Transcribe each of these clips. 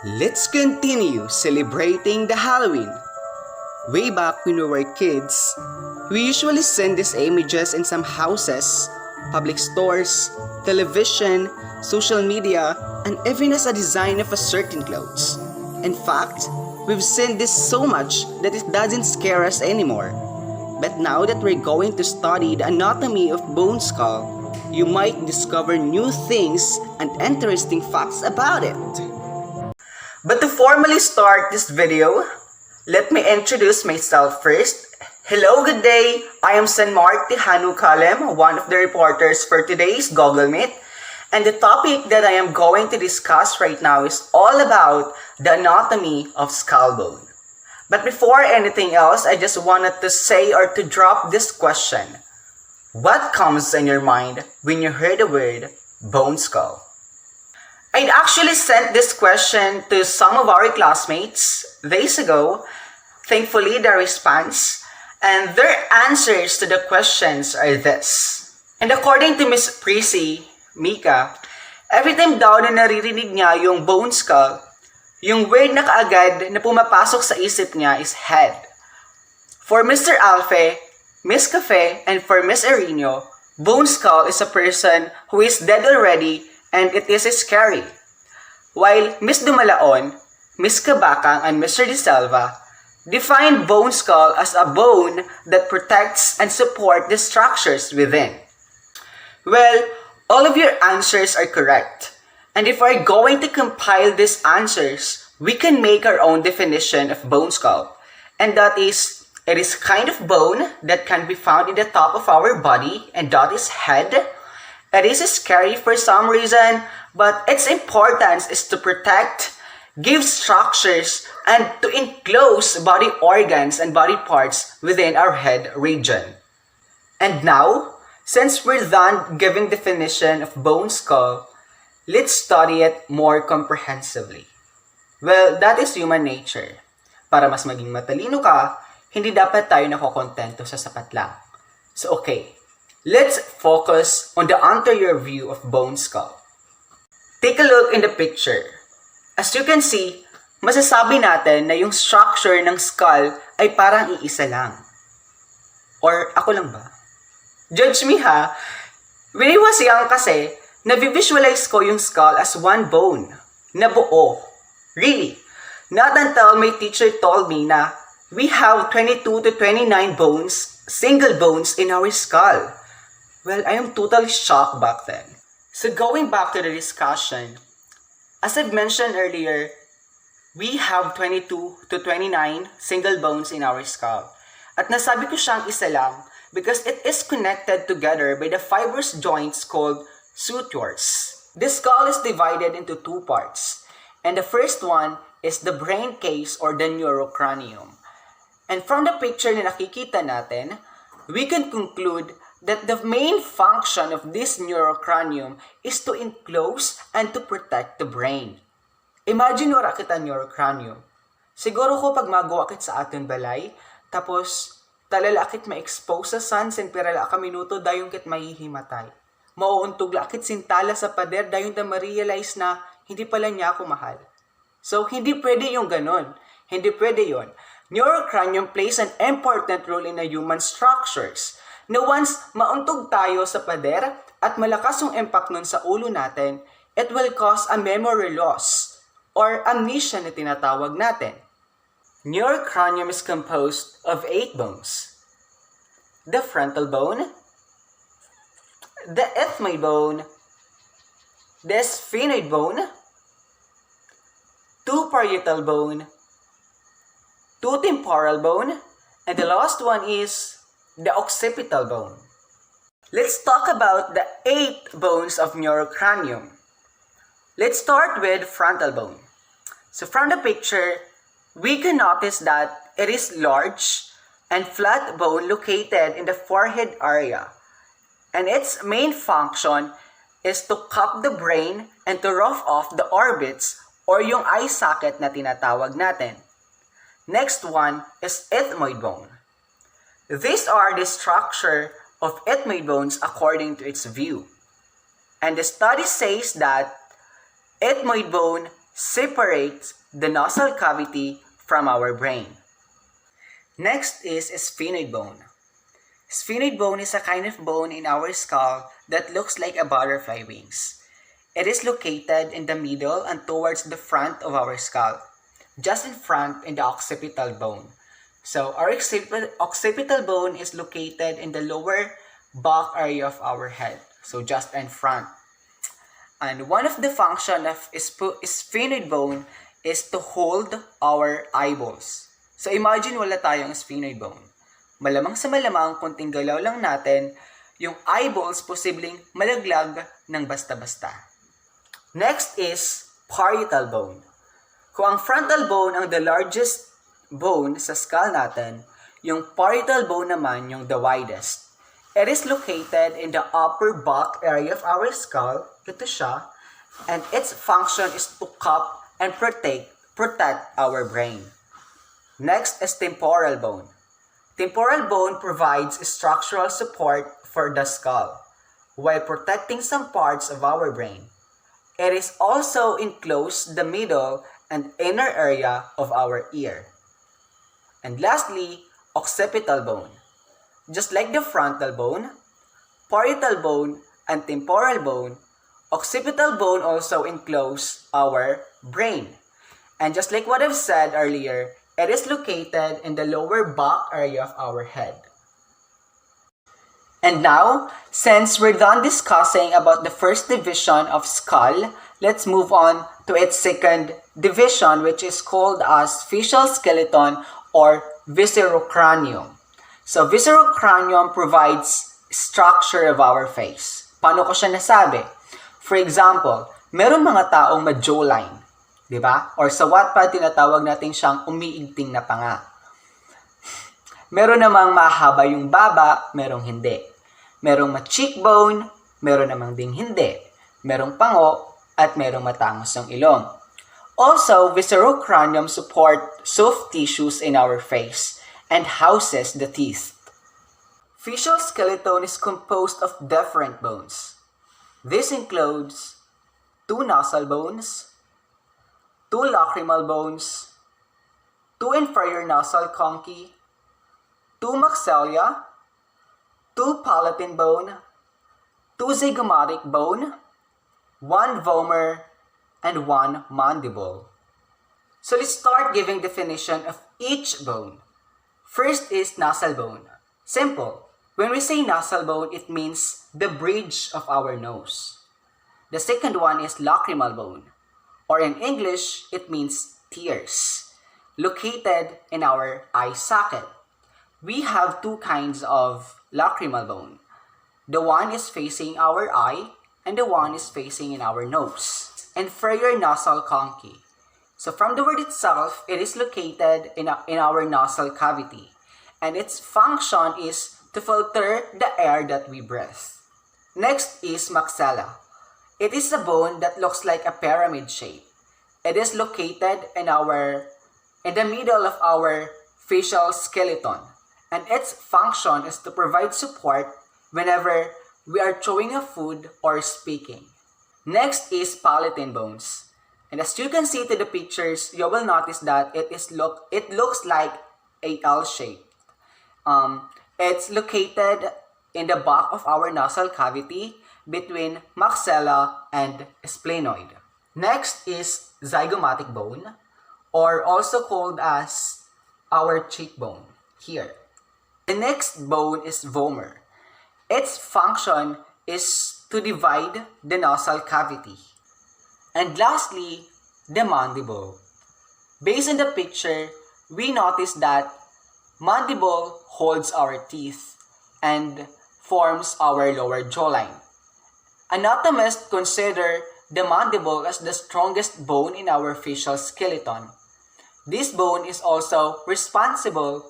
Let's continue celebrating the Halloween. Way back when we were kids, we usually send these images in some houses, public stores, television, social media, and even as a design of a certain clothes. In fact, we've seen this so much that it doesn't scare us anymore. But now that we're going to study the anatomy of bone skull, you might discover new things and interesting facts about it. But to formally start this video, let me introduce myself first. Hello, good day! I am San Mark Tihanu Kalem, one of the reporters for today's Google Meet. And the topic that I am going to discuss right now is all about the anatomy of skull bone. But before anything else, I just wanted to say or to drop this question. What comes in your mind when you hear the word bone skull? I'd actually sent this question to some of our classmates days ago. Thankfully, the response and their answers to the questions are this. And according to Miss Prissy, Mika, every time daw na naririnig niya yung bone skull, yung word na kaagad na pumapasok sa isip niya is head. For Mr. Alfe, Miss Cafe, and for Miss Arino, bone skull is a person who is dead already and it is scary. While Miss Dumalaon, Miss Kabakang, and Mr. De Salva define bone skull as a bone that protects and supports the structures within. Well, all of your answers are correct. And if we're going to compile these answers, we can make our own definition of bone skull. And that is, it is kind of bone that can be found in the top of our body, and that is head. It is scary for some reason, but its importance is to protect, give structures, and to enclose body organs and body parts within our head region. And now, since we're done giving definition of bone skull, let's study it more comprehensively. Well, that is human nature. Para mas maging matalino ka, hindi dapat tayo nakokontento sa sapat lang. So okay, let's focus on the anterior view of bone skull. Take a look in the picture. As you can see, masasabi natin na yung structure ng skull ay parang iisa lang. Or ako lang ba? Judge me ha. When I was young kasi, nabivisualize ko yung skull as one bone, na buo. Really. Not until my teacher told me na we have 22 to 29 bones, single bones in our skull. Well, I am totally shocked back then. So going back to the discussion, as I've mentioned earlier, we have 22 to 29 single bones in our skull. At nasabi ko siyang isa lang because it is connected together by the fibrous joints called sutures. The skull is divided into two parts. And the first one is the brain case or the neurocranium. And from the picture na nakikita natin, we can conclude that the main function of this neurocranium is to enclose and to protect the brain. Imagine wala kita neurocranium. Siguro ko pag magawakit sa aton balay, tapos talalakit ma-expose sa sun sen pirala ka minuto dayon kit mahihimatay. Mauuntog lakit sintala sa pader dayon ta ma-realize na hindi pala niya ako mahal. So hindi pwede yung ganon. Hindi pwede yon. Neurocranium plays an important role in a human structures. Na once mauntog tayo sa pader at malakas yung impact nun sa ulo natin, it will cause a memory loss or amnesia na tinatawag natin. Neurocranium is composed of 8 bones. The frontal bone, the ethmoid bone, the sphenoid bone, 2 parietal bone, 2 temporal bone, and the last one is the occipital bone. Let's talk about the 8 bones of neurocranium. Let's start with frontal bone. So from the picture, we can notice that it is large and flat bone located in the forehead area. And its main function is to cup the brain and to rough off the orbits or yung eye socket na tinatawag natin. Next one is ethmoid bone. These are the structure of ethmoid bones according to its view. And the study says that ethmoid bone separates the nasal cavity from our brain. Next is sphenoid bone. Sphenoid bone is a kind of bone in our skull that looks like a butterfly wings. It is located in the middle and towards the front of our skull, just in front in the occipital bone. So our occipital bone is located in the lower back area of our head, so just in front. And one of the function of sphenoid bone is to hold our eyeballs. So imagine wala tayong sphenoid bone. Malamang sa malamang, kunting galaw lang natin, yung eyeballs posibleng malaglag ng basta-basta. Next is parietal bone. Kung ang frontal bone ang the largest bone sa skull natin, yung parietal bone naman yung the widest. It is located in the upper back area of our skull. Ito siya. And its function is to cup and protect our brain. Next is temporal bone. Temporal bone provides structural support for the skull while protecting some parts of our brain. It is also enclosed the middle and inner area of our ear. And lastly, occipital bone. Just like the frontal bone, parietal bone, and temporal bone, occipital bone also encloses our brain. And just like what I've said earlier, it is located in the lower back area of our head. And now, since we're done discussing about the first division of skull, let's move on to its second division, which is called as facial skeleton or viscerocranium. So, viscerocranium provides structure of our face. Paano ko siya nasabi? For example, meron mga taong ma-jawline, di ba? Or sa Wattpad, tinatawag natin siyang umiigting na panga. Meron namang mahaba yung baba, merong hindi. Merong ma-cheekbone, meron namang ding hindi. Merong pango, at merong matangos ang ilong. Also, viscerocranium support soft tissues in our face and houses the teeth. Facial skeleton is composed of different bones. This includes 2 nasal bones, 2 lacrimal bones, 2 inferior nasal conchae, 2 maxilla, 2 palatine bone, 2 zygomatic bone, 1 vomer, and 1 mandible. So let's start giving definition of each bone. First is nasal bone. Simple. When we say nasal bone, it means the bridge of our nose. The second one is lacrimal bone, or in English, it means tears, located in our eye socket. We have 2 kinds of lacrimal bone. The one is facing our eye, and the one is facing in our nose. Inferior nasal conchae. So from the word itself, it is located in our nasal cavity, and its function is to filter the air that we breathe. Next is maxilla. It is a bone that looks like a pyramid shape. It is located in the middle of our facial skeleton, and its function is to provide support whenever we are chewing a food or speaking. Next is palatine bones. And as you can see to the pictures, you will notice that it looks like a L shape. It's located in the back of our nasal cavity between maxilla and splenoid. Next is zygomatic bone, or also called as our cheekbone here. The next bone is vomer. Its function is to divide the nasal cavity. And lastly, the mandible. Based on the picture, we notice that mandible holds our teeth and forms our lower jawline. Anatomists consider the mandible as the strongest bone in our facial skeleton. This bone is also responsible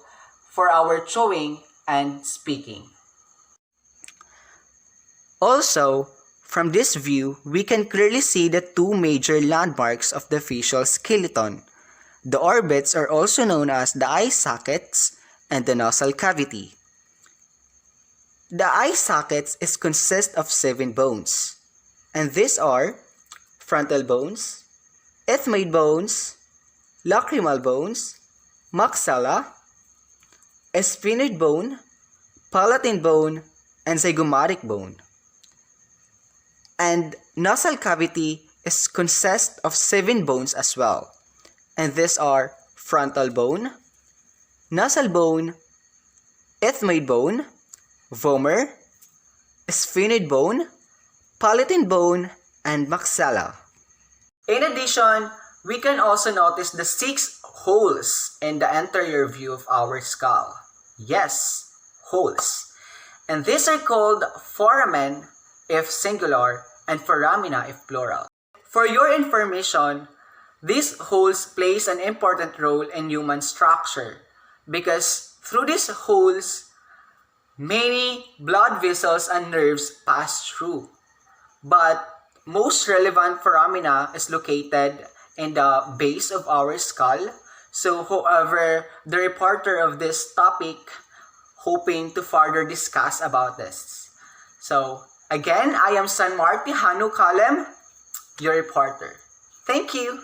for our chewing and speaking. Also, from this view, we can clearly see the 2 major landmarks of the facial skeleton. The orbits are also known as the eye sockets and the nasal cavity. The eye sockets consist of 7 bones, and these are frontal bones, ethmoid bones, lacrimal bones, maxilla, sphenoid bone, palatine bone, and zygomatic bone. And nasal cavity is consists of 7 bones as well. And these are frontal bone, nasal bone, ethmoid bone, vomer, sphenoid bone, palatine bone, and maxilla. In addition, we can also notice the 6 holes in the anterior view of our skull. Yes, holes. And these are called foramen if singular and foramina if plural. For your information, these holes plays an important role in human structure because through these holes, many blood vessels and nerves pass through. But most relevant foramina is located in the base of our skull. So however, the reporter of this topic hoping to further discuss about this. So again, I am San Marti Hanu Kalem, your reporter. Thank you.